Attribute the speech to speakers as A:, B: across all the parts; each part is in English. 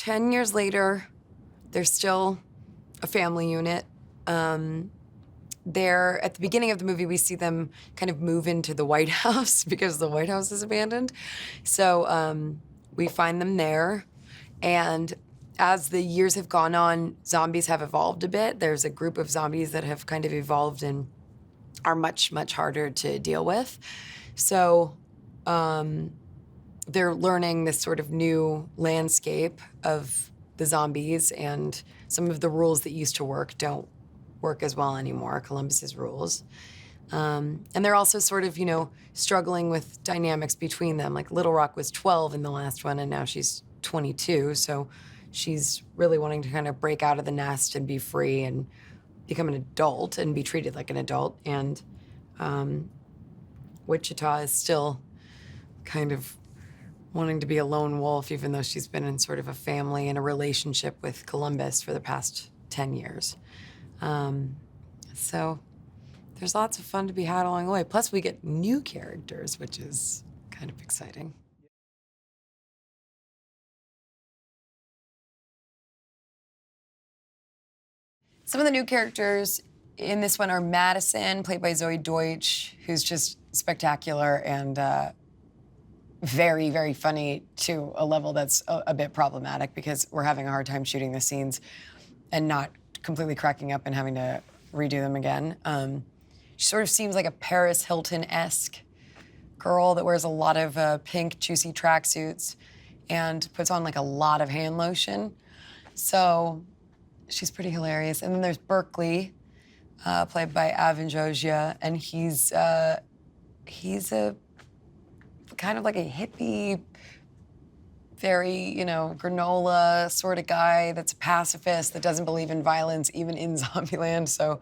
A: 10 years later, they're still a family unit. They're, at the beginning of the movie, we see them kind of move into the White House because the White House is abandoned. So we find them there. And as the years have gone on, zombies have evolved a bit. There's a group of zombies that have kind of evolved and are much, much harder to deal with. So they're learning this sort of new landscape of the zombies, and some of the rules that used to work don't work as well anymore, Columbus's rules. And they're also sort of, struggling with dynamics between them. Like Little Rock was 12 in the last one, and now she's 22, so she's really wanting to kind of break out of the nest and be free and become an adult and be treated like an adult. And Wichita is still kind of wanting to be a lone wolf, even though she's been in sort of a family and a relationship with Columbus for the past 10 years. So there's lots of fun to be had along the way. Plus, we get new characters, which is kind of exciting. Some of the new characters in this one are Madison, played by Zoe Deutsch, who's just spectacular and very, very funny to a level that's a bit problematic because we're having a hard time shooting the scenes and not completely cracking up and having to redo them again. She sort of seems like a Paris Hilton-esque girl that wears a lot of pink, juicy tracksuits and puts on like a lot of hand lotion. So she's pretty hilarious. And then there's Berkeley, played by Avin Jogia, and he's a kind of like a hippie, very, granola sort of guy that's a pacifist, that doesn't believe in violence, even in Zombieland. So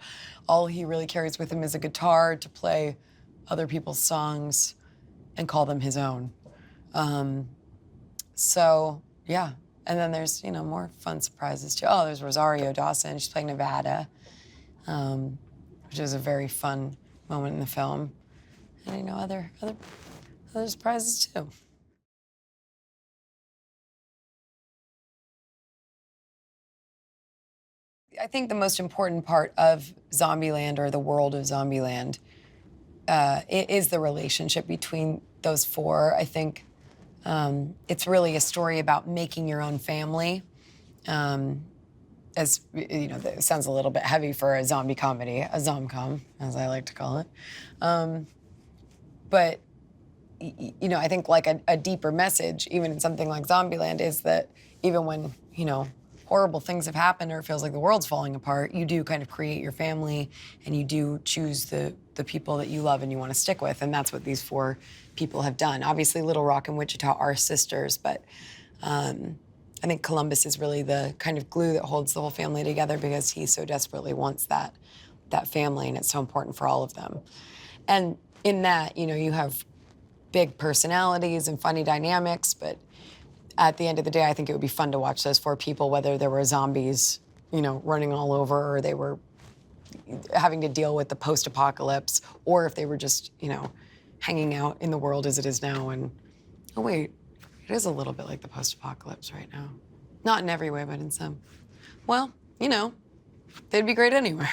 A: all he really carries with him is a guitar to play other people's songs and call them his own. So, yeah. And then there's, more fun surprises, too. Oh, there's Rosario Dawson. She's playing Nevada, which is a very fun moment in the film. And, other surprises, too. I think the most important part of Zombieland, or the world of Zombieland, is the relationship between those four. I think it's really a story about making your own family. As it sounds a little bit heavy for a zombie comedy, a zom-com, as I like to call it. But I think like a deeper message, even in something like Zombieland, is that even when horrible things have happened or it feels like the world's falling apart, you do kind of create your family and you do choose the people that you love and you want to stick with. And that's what these four people have done. Obviously, Little Rock and Wichita are sisters, but I think Columbus is really the kind of glue that holds the whole family together because he so desperately wants that family, and it's so important for all of them. And in that, you have big personalities and funny dynamics, but at the end of the day, I think it would be fun to watch those four people, whether there were zombies, running all over, or they were having to deal with the post-apocalypse, or if they were just, hanging out in the world as it is now. And, oh wait, it is a little bit like the post-apocalypse right now. Not in every way, but in some. Well, they'd be great anywhere.